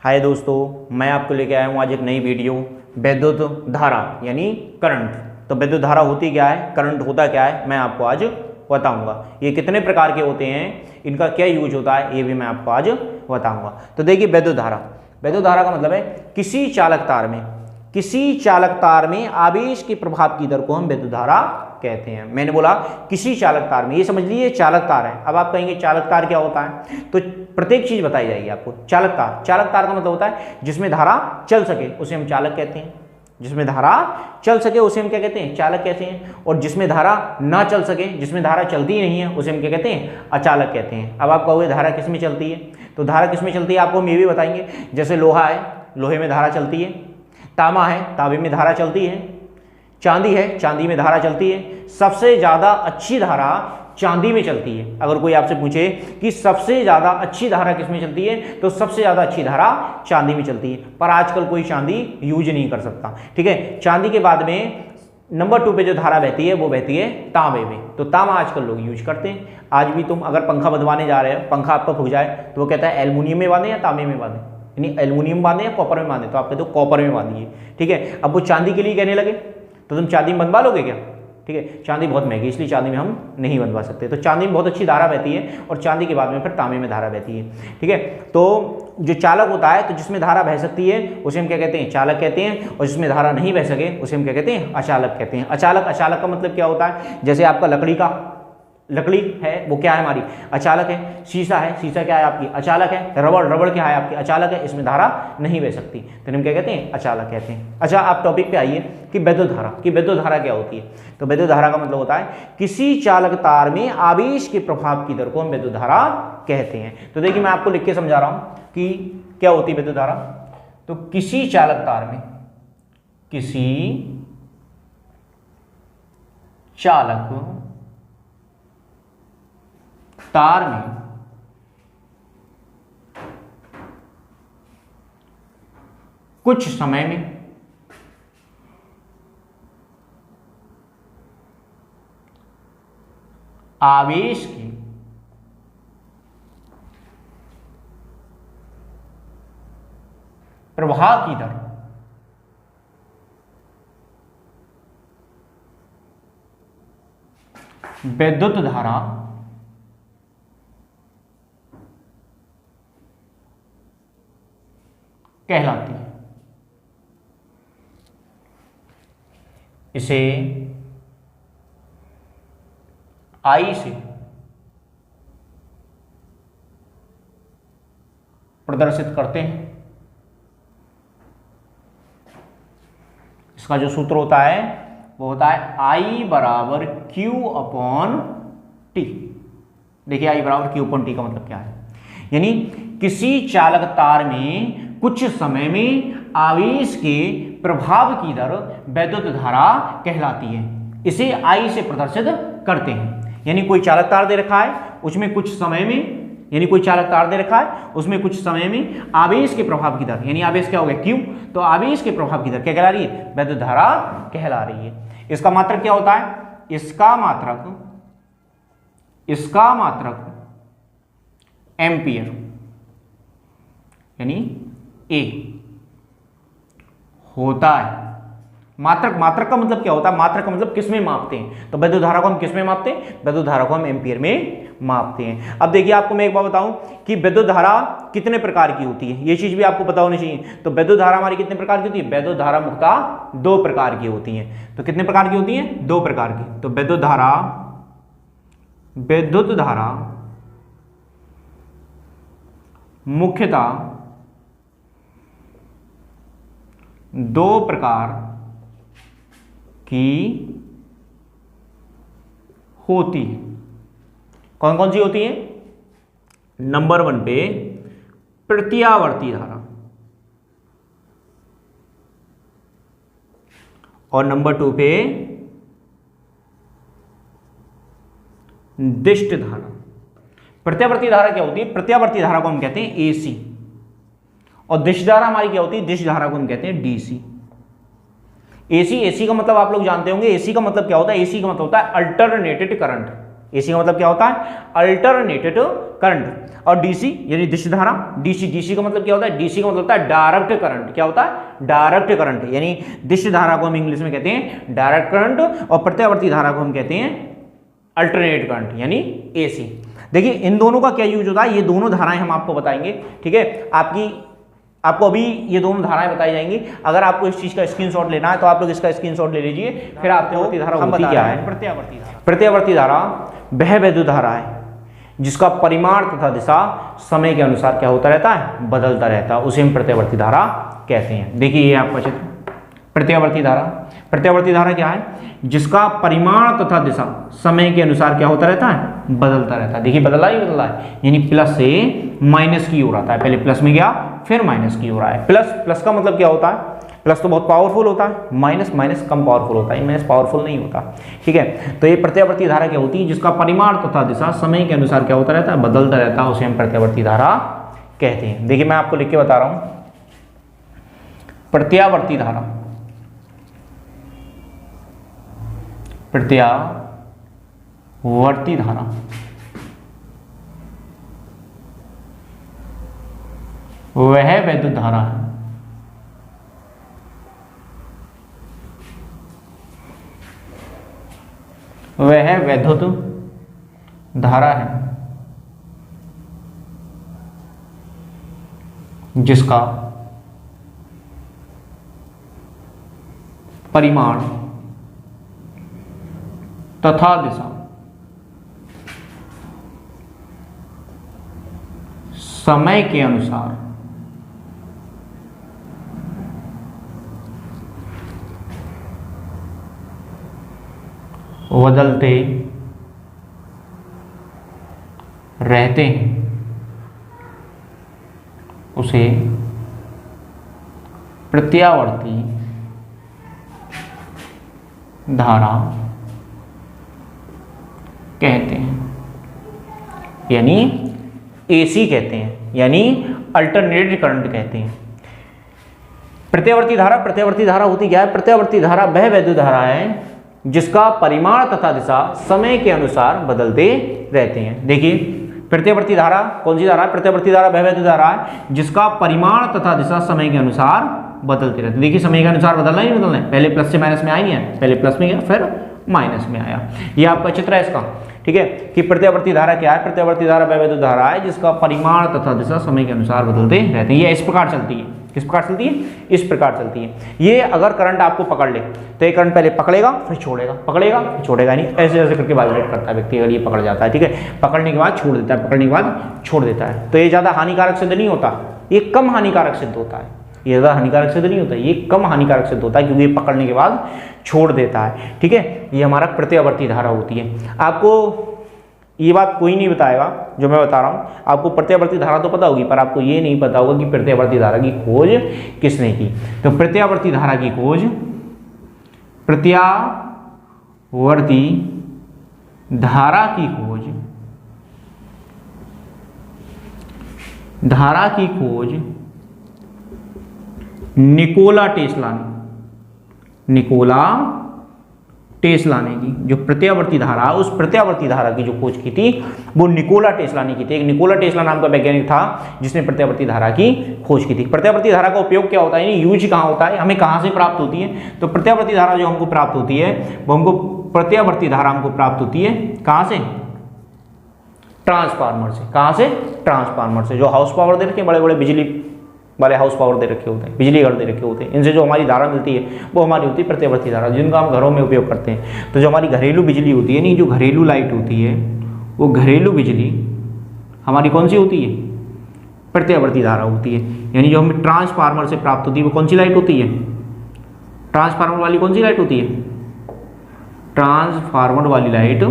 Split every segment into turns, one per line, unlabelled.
हाय दोस्तों, मैं आपको लेके आया हूँ आज एक नई वीडियो विद्युत धारा यानी करंट। तो विद्युत धारा होती क्या है, करंट होता क्या है, मैं आपको आज बताऊंगा। ये कितने प्रकार के होते हैं, इनका क्या यूज होता है, ये भी मैं आपको आज बताऊंगा। तो देखिए विद्युत धारा का मतलब है किसी चालक तार में आवेश के प्रभाव की दर को हम विद्युत धारा कहते हैं। मैंने बोला किसी चालक तार में, ये समझ लीजिए चालक तार है। अब आप कहेंगे चालक तार क्या होता है, तो प्रत्येक चीज बताई जाएगी आपको। चालक तार का मतलब होता है जिसमें धारा चल सके उसे हम चालक कहते हैं। जिसमें धारा चल सके उसे हम क्या कहते हैं, चालक कहते हैं। और जिसमें धारा ना चल सके, जिसमें धारा चलती ही नहीं है, उसे हम क्या कहते हैं, अचालक कहते हैं। अब आप कहोगे धारा किस में चलती है, तो धारा किस में चलती है आपको हम ये भी बताएंगे। जैसे लोहा है, लोहे में धारा चलती है। तांबा है, तांबे में धारा चलती है। चांदी है, चांदी में धारा चलती है। सबसे ज्यादा अच्छी धारा चांदी में चलती है। अगर कोई आपसे पूछे कि सबसे ज्यादा अच्छी धारा किसमें चलती है, तो सबसे ज्यादा अच्छी धारा चांदी में चलती है। पर आजकल कोई चांदी यूज नहीं कर सकता, ठीक है। चांदी के बाद में नंबर 2 पे जो धारा बहती है वो बहती है तांबे में। तो तांबा आजकल लोग यूज करते हैं। आज भी तुम अगर पंखा बंधवाने जा रहे हो, पंखा आपका फूक जाए, तो वो कहता है एल्युमिनियम में बांधे या तांबे में बांधे, यानी एल्युमिनियम बांधे या कॉपर में बांधे, तो आप कहते हो कॉपर में बांधिए, ठीक है। अब वो चांदी के लिए कहने लगे तो तुम चांदी में बंधवा लोगे क्या, ठीक है। चांदी बहुत महंगी, इसलिए चांदी में हम नहीं बनवा सकते। तो चांदी में बहुत अच्छी धारा बहती है और चांदी के बाद में फिर तांबे में धारा बहती है, ठीक है। तो जो चालक होता है, तो जिसमें धारा बह सकती है उसे हम क्या कहते हैं, चालक कहते हैं। और जिसमें धारा नहीं बह सके उसे हम क्या कहते हैं, अचालक कहते हैं। अचालक का मतलब क्या होता है, जैसे आपका लकड़ी है वो क्या है, हमारी अचालक है। शीशा है, शीशा क्या है आपकी, अचालक है। रबड़ क्या है आपकी, अचालक है। इसमें धारा नहीं बह सकती, तो हम क्या कहते हैं, अचालक कहते हैं। अच्छा, आप टॉपिक पे आइए कि विद्युत धारा क्या होती है। तो विद्युत धारा का मतलब होता है किसी चालक तार में आवेश के प्रभाव की दर को हम विद्युत धारा कहते हैं। तो देखिए मैं आपको लिख के समझा रहा हूं कि क्या होती है विद्युत धारा। तो किसी चालक तार में कुछ समय में आवेश के प्रवाह की दर विद्युत धारा कहलाती है। इसे I से प्रदर्शित करते हैं। इसका जो सूत्र होता है वो होता है I बराबर Q/T। देखिए I बराबर Q/T का मतलब क्या है, यानी किसी चालक तार में कुछ समय में आवेश के प्रभाव की दर विद्युत धारा कहलाती है। इसे I से प्रदर्शित करते हैं। यानी कोई चालक तार दे रखा है, उसमें कुछ समय में, यानी कोई चालक तार दे रखा है उसमें कुछ समय में आवेश के प्रभाव की दर, यानी आवेश क्या हो गया, Q, तो आवेश के प्रभाव की दर क्या कहला रही है, विद्युत धारा कहला रही है। इसका मात्रक क्या होता है, इसका मात्रक एम्पियर यानी A होता है। मात्रक का मतलब क्या होता है, मात्रक का मतलब किस में मापते हैं। तो विद्युत धारा को हम किस में मापते हैं, विद्युत धारा को हम एम्पियर में मापते हैं। अब देखिए आपको मैं एक बात बताऊं कि विद्युत धारा कितने प्रकार की होती है, ये चीज भी आपको पता होनी चाहिए। तो विद्युत धारा हमारी कितने प्रकार की होती है, विद्युत धारा मुख्यतः 2 प्रकार की होती है। तो कितने प्रकार की होती है, 2 प्रकार की। तो विद्युत धारा मुख्यतः 2 प्रकार की होती है। कौन कौन सी होती है, नंबर 1 पे प्रत्यावर्ती धारा और नंबर 2 पे दिष्ट धारा। प्रत्यावर्ती धारा क्या होती है, प्रत्यावर्ती धारा को हम कहते हैं AC और दिष्ट धारा हमारी क्या होती है, दिष्ट धारा को हम कहते हैं DC। AC का मतलब आप लोग जानते होंगे, AC का मतलब क्या होता है, AC का मतलब होता है अल्टरनेटेड करंट। AC का मतलब क्या होता है, अल्टरनेटेड करंट, और डीसी यानी दिश धारा। डीसी का मतलब क्या होता है? डीसी का मतलब होता है डायरेक्ट करंट। क्या होता है? डायरेक्ट करंट, यानी दिश धारा को हम इंग्लिश में कहते हैं डायरेक्ट करंट, और प्रत्यावर्ती धारा को हम कहते हैं अल्टरनेट करंट यानी एसी। देखिए इन दोनों का क्या यूज होता है, ये दोनों धाराएं हम आपको बताएंगे, ठीक है। आपको अभी ये दोनों धाराएं बताई जाएंगी। अगर आपको इस चीज का स्क्रीनशॉट लेना है तो आप लोग इसका स्क्रीनशॉट ले लीजिए। फिर प्रत्यावर्ती धारा होती क्या है? प्रत्यावर्ती धारा वह वैद्युत धारा है जिसका परिमाण तथा दिशा समय के अनुसार क्या होता रहता है? बदलता रहता है, उसे हम प्रत्यावर्ती धारा कहते हैं। देखिए ये आपका चित्र प्रत्यावर्ती धारा। प्रत्यावर्ती धारा क्या है? जिसका परिमाण तथा दिशा समय के अनुसार क्या होता रहता है? बदलता रहता है। देखिए बदला ही बदला है, यानी प्लस से माइनस की ओर आता है। पहले प्लस में गया फिर माइनस की ओर आया। प्लस का मतलब क्या होता है? प्लस तो बहुत पावरफुल होता है, माइनस कम पावरफुल होता है, माइनस पावरफुल नहीं होता, ठीक है। तो ये प्रत्यावर्ती धारा क्या होती है? जिसका परिमाण तथा दिशा समय के अनुसार क्या होता रहता है? बदलता रहता है, उसे हम प्रत्यावर्ती धारा कहते हैं। देखिए मैं आपको लिख के बता रहा हूं, प्रत्यावर्ती धारा, प्रत्यावर्ती धारा वह वैद्युत धारा है वह वैद्युत धारा है जिसका परिमाण तथा दिशा समय के अनुसार बदलते रहते हैं, उसे प्रत्यावर्ती धारा कहते हैं, यानी एसी कहते हैं, यानी अल्टरनेट करंट कहते हैं। प्रत्यावर्ती धारा होती क्या है? प्रत्यावर्ती धारा वह वैद्युत धारा है जिसका परिमाण तथा दिशा समय के अनुसार बदलते रहते हैं। देखिए प्रत्यावर्ती धारा कौन सी धारा है? प्रत्यावर्ती धारा वह वैद्युत धारा है जिसका परिमाण तथा दिशा समय के अनुसार बदलते रहते हैं। देखिए समय के अनुसार बदलना ही बदलना है, पहले प्लस से माइनस में आया नहीं है, पहले प्लस में गया फिर माइनस में आया। ये आपका चित्र है इसका, ठीक है, कि प्रत्यावर्ती धारा क्या है? प्रत्यावर्ती धारा वह वैद्युत धारा है जिसका परिमाण तथा दिशा समय के अनुसार बदलते रहते हैं। ये इस प्रकार चलती है। किस प्रकार चलती है? इस प्रकार चलती है। ये अगर करंट आपको पकड़ ले तो ये करंट पहले पकड़ेगा फिर छोड़ेगा, पकड़ेगा फिर छोड़ेगा, नहीं ऐसे ऐसे करके वाइब्रेट करता है व्यक्ति, अगर ये पकड़ जाता है, ठीक है, पकड़ने के बाद छोड़ देता है, पकड़ने के बाद छोड़ देता है। तो ये ज़्यादा हानिकारक सिद्ध नहीं होता, ये कम हानिकारक सिद्ध होता है। ये ज़्यादा हानिकारक सिद्ध नहीं होता, ये कम हानिकारक सिद्ध होता है क्योंकि ये पकड़ने के बाद छोड़ देता है, ठीक है। ये हमारा प्रत्यावर्ती धारा होती है। आपको ये बात कोई नहीं बताएगा जो मैं बता रहा हूँ। आपको प्रत्यावर्ती धारा तो पता होगी पर आपको ये नहीं पता होगा कि प्रत्यावर्ती धारा की खोज किसने की। तो प्रत्यावर्ती धारा की खोज प्रत्यावर्ती धारा की खोज निकोला टेस्ला ने की। जो प्रत्यावर्ती धारा, उस प्रत्यावर्ती धारा की जो खोज की थी वो निकोला टेस्ला ने की थी। एक निकोला टेस्ला नाम का वैज्ञानिक था जिसने प्रत्यावर्ती धारा की खोज की थी। प्रत्यावर्ती धारा का उपयोग क्या होता है, यूज कहाँ होता है, हमें कहाँ से प्राप्त होती है? तो प्रत्यावर्ती धारा जो हमको प्राप्त होती है वो हमको प्रत्यावर्ती धारा हमको प्राप्त होती है कहाँ से? ट्रांसफार्मर से। कहाँ से? ट्रांसफार्मर से। जो हाउस पावर दे रखे, बड़े बड़े बिजली वाले हाउस पावर दे रखे होते हैं, बिजली घर दे रखे होते हैं, इनसे जो हमारी धारा मिलती है वो हमारी होती है प्रत्यावर्ती धारा, जिनका हम घरों में उपयोग करते हैं। तो जो हमारी घरेलू बिजली होती है, नहीं, जो घरेलू लाइट होती है, वो घरेलू बिजली हमारी कौन सी होती है? प्रत्यावर्ती धारा होती है। यानी जो हमें ट्रांसफार्मर से प्राप्त होती है वो कौन सी लाइट होती है? ट्रांसफार्मर वाली कौन सी लाइट होती है? ट्रांसफार्मर वाली लाइट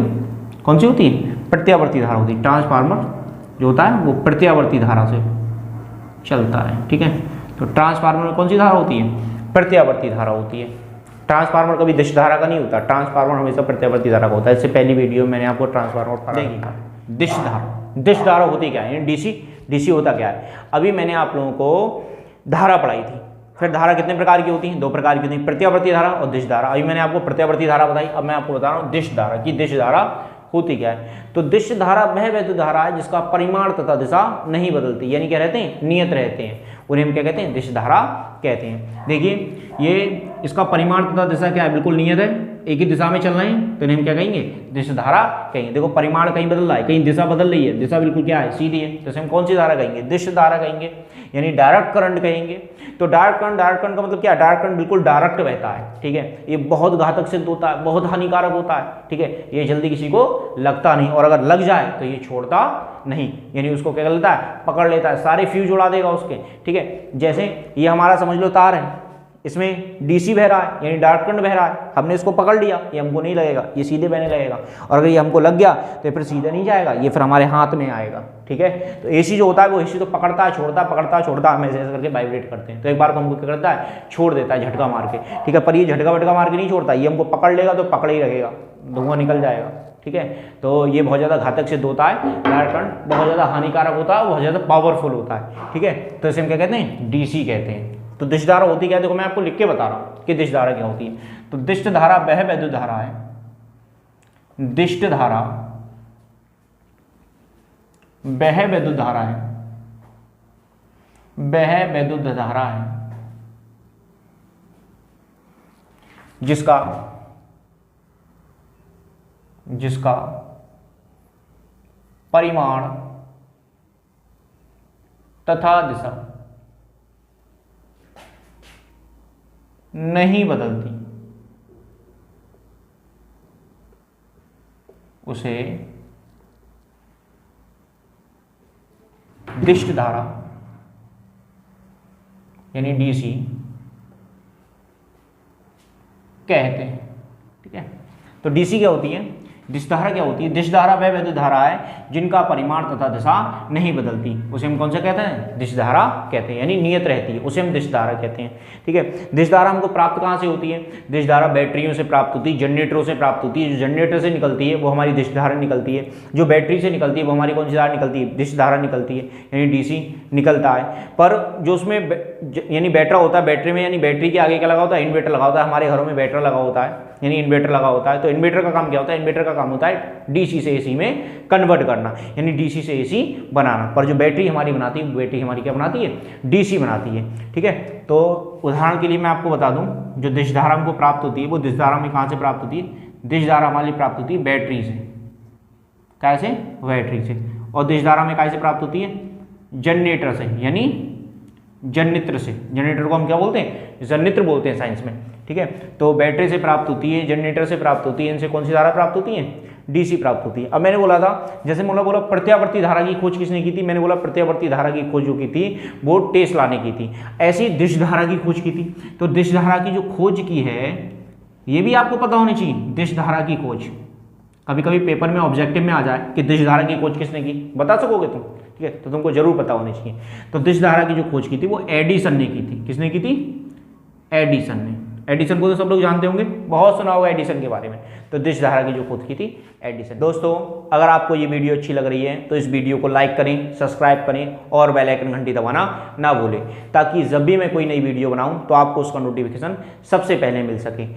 कौन सी होती है? प्रत्यावर्ती धारा होती है। ट्रांसफार्मर जो होता है वो प्रत्यावर्ती धारा से चलता है, ठीक है। तो ट्रांसफार्मर में कौन सी धारा होती है? प्रत्यावर्ती धारा होती है। ट्रांसफार्मर कभी दिश धारा का नहीं होता, ट्रांसफार्मर हमेशा प्रत्यावर्ती धारा का होता है। इससे पहली वीडियो में मैंने आपको ट्रांसफार्मर देखी। दिश धारा होती क्या है? डीसी होता क्या है? अभी मैंने आप लोगों को धारा पढ़ाई थी। फिर धारा कितने प्रकार की होती है? 2 प्रकार की होती है, प्रत्यावर्ती धारा और दिश धारा। अभी मैंने आपको प्रत्यावर्ती धारा बताई, अब मैं आपको बता रहा हूँ दिश धारा की। दिश धारा होती क्या है? तो दिश धारा वह वैद्युत धारा है जिसका परिमाण तथा दिशा नहीं बदलती, यानी क्या रहते हैं, नियत रहते हैं, उन्हें हम क्या कहते हैं, दिश धारा कहते हैं। देखिए ये इसका परिमाण तथा दिशा क्या है, बिल्कुल नियत है, एक ही दिशा में चल रहे हैं, तो इन्हें हम क्या कहेंगे, दिश धारा कहेंगे। देखो परिमाण कहीं बदल रहा है, कहीं दिशा बदल रही है, दिशा बिल्कुल क्या है, सीधी है, तो इसे हम कौन सी धारा कहेंगे, दिश धारा कहेंगे, यानी डायरेक्ट करंट कहेंगे। तो डायरेक्ट करंट का मतलब क्या है, डायरेक्ट करंट बिल्कुल डायरेक्ट बहता है, ठीक है, ये बहुत घातक सिद्ध होता है, बहुत हानिकारक होता है, ठीक है, ये जल्दी किसी को लगता नहीं, और अगर लग जाए तो ये छोड़ता नहीं, यानी उसको क्या कर लेता है, पकड़ लेता है, सारे फ्यूज उड़ा देगा उसके, ठीक है। जैसे ये हमारा समझ लो तार है, इसमें डीसी बह रहा है, यानी डायरेक्ट करंट बह रहा है, हमने इसको पकड़ लिया, ये हमको नहीं लगेगा, ये सीधे बहने लगेगा, और अगर ये हमको लग गया तो फिर सीधे नहीं जाएगा, ये फिर हमारे हाथ में आएगा, ठीक है। तो एसी जो होता है वो एसी तो पकड़ता है छोड़ता, पकड़ता है छोड़ता, हम ऐसे ऐसे करके वाइब्रेट करते हैं, तो एक बार को हमको क्या करता है, छोड़ देता है झटका मार के, ठीक है। पर ये झटका वटका मार के नहीं छोड़ता, ये हमको पकड़ लेगा तो पकड़ ही रहेगा, धुआं निकल जाएगा, ठीक है। तो ये बहुत ज़्यादा घातक सिद्ध होता है, डायरेक्ट करंट बहुत ज़्यादा हानिकारक होता है, बहुत ज़्यादा पावरफुल होता है, ठीक है। तो इसे हम क्या कहते हैं, डीसी कहते हैं। तो दिश धारा होती क्या है, देखो मैं आपको लिख के बता रहा हूं कि दिश धारा क्या होती है। तो दिष्ट धारा वह वैद्युत धारा है, दिष्ट धारा वह वैद्युत धारा है, वह वैद्युत धारा है जिसका परिमाण तथा दिशा नहीं बदलती, उसे दिष्ट धारा यानी डीसी कहते हैं, ठीक है। तो डीसी क्या होती है, दिश धारा क्या होती है, दिश धारा वह वैद्युत धारा है जिनका परिमाण तथा दिशा नहीं बदलती, उसे हम कौन सा कहते हैं, दिश धारा कहते हैं, यानी नियत रहती है, उसे हम दिश धारा कहते हैं, ठीक है। दिश धारा हमको प्राप्त कहाँ से होती है, दिश धारा बैटरियों से प्राप्त होती है, जनरेटरों से प्राप्त होती है, जो जनरेटर से निकलती है वो हमारी दिश धारा निकलती है, जो बैटरी से निकलती है वो हमारी कौन सी धारा निकलती है, दिश धारा निकलती है, यानी डीसी निकलता है। पर जो उसमें यानी बैटरा होता है, बैटरी में यानी बैटरी के आगे क्या लगा होता है, इन्वर्टर लगा होता है, हमारे घरों में बैटरा लगा होता है, यानी इन्वर्टर लगा होता है। तो इन्वर्टर का काम क्या होता है, इन्वर्टर का काम होता है डीसी से एसी में कन्वर्ट करना, यानी डीसी से एसी बनाना। पर जो बैटरी हमारी बनाती है, बैटरी हमारी क्या बनाती है, डीसी बनाती है, ठीक है। तो उदाहरण के लिए मैं आपको बता दूं, जो दिश धारा हमको प्राप्त होती है वो दिश धारा में कहाँ से प्राप्त होती है, दिश धारा हमारी प्राप्त होती है बैटरी से, कैसे, बैटरी से। और दिश धारा में कैसे प्राप्त होती है, जनरेटर से, यानी जनित्र से, जनरेटर को हम क्या बोलते हैं, जनित्र बोलते हैं साइंस में, ठीक है। तो बैटरी से प्राप्त होती है, जनरेटर से प्राप्त होती है, इनसे कौन सी धारा प्राप्त होती है, डीसी प्राप्त होती है। अब मैंने बोला था, जैसे मैंने बोला प्रत्यावर्ती धारा की खोज किसने की थी, मैंने बोला प्रत्यावर्ती धारा की खोज जो की थी वो टेस्ला ने की थी। ऐसी दिश धारा की खोज की थी। तो दिश धारा की जो खोज की है ये भी आपको पता होनी चाहिए, दिश धारा की खोज। कभी कभी पेपर में ऑब्जेक्टिव में आ जाए कि दिश धारा की खोज किसने की, बता सकोगे तुम, ठीक है, तो तुमको जरूर पता होनी चाहिए। तो दिश धारा की जो खोज की थी वो एडिसन ने की थी। किसने की थी, एडिसन ने। एडिसन को तो सब लोग जानते होंगे, बहुत सुना होगा एडिसन के बारे में। तो दिश धारा की जो खोज की थी एडिसन। दोस्तों अगर आपको ये वीडियो अच्छी लग रही है तो इस वीडियो को लाइक करें, सब्सक्राइब करें और बेल आइकन घंटी दबाना ना भूलें, ताकि जब भी मैं कोई नई वीडियो बनाऊं तो आपको उसका नोटिफिकेशन सबसे पहले मिल सके।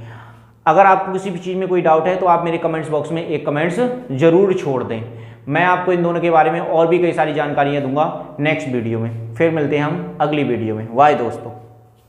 अगर आपको किसी भी चीज़ में कोई डाउट है तो आप मेरे कमेंट्स बॉक्स में एक कमेंट्स जरूर छोड़ दें। मैं आपको इन दोनों के बारे में और भी कई सारी जानकारियाँ दूंगा नेक्स्ट वीडियो में। फिर मिलते हैं हम अगली वीडियो में। बाय दोस्तों।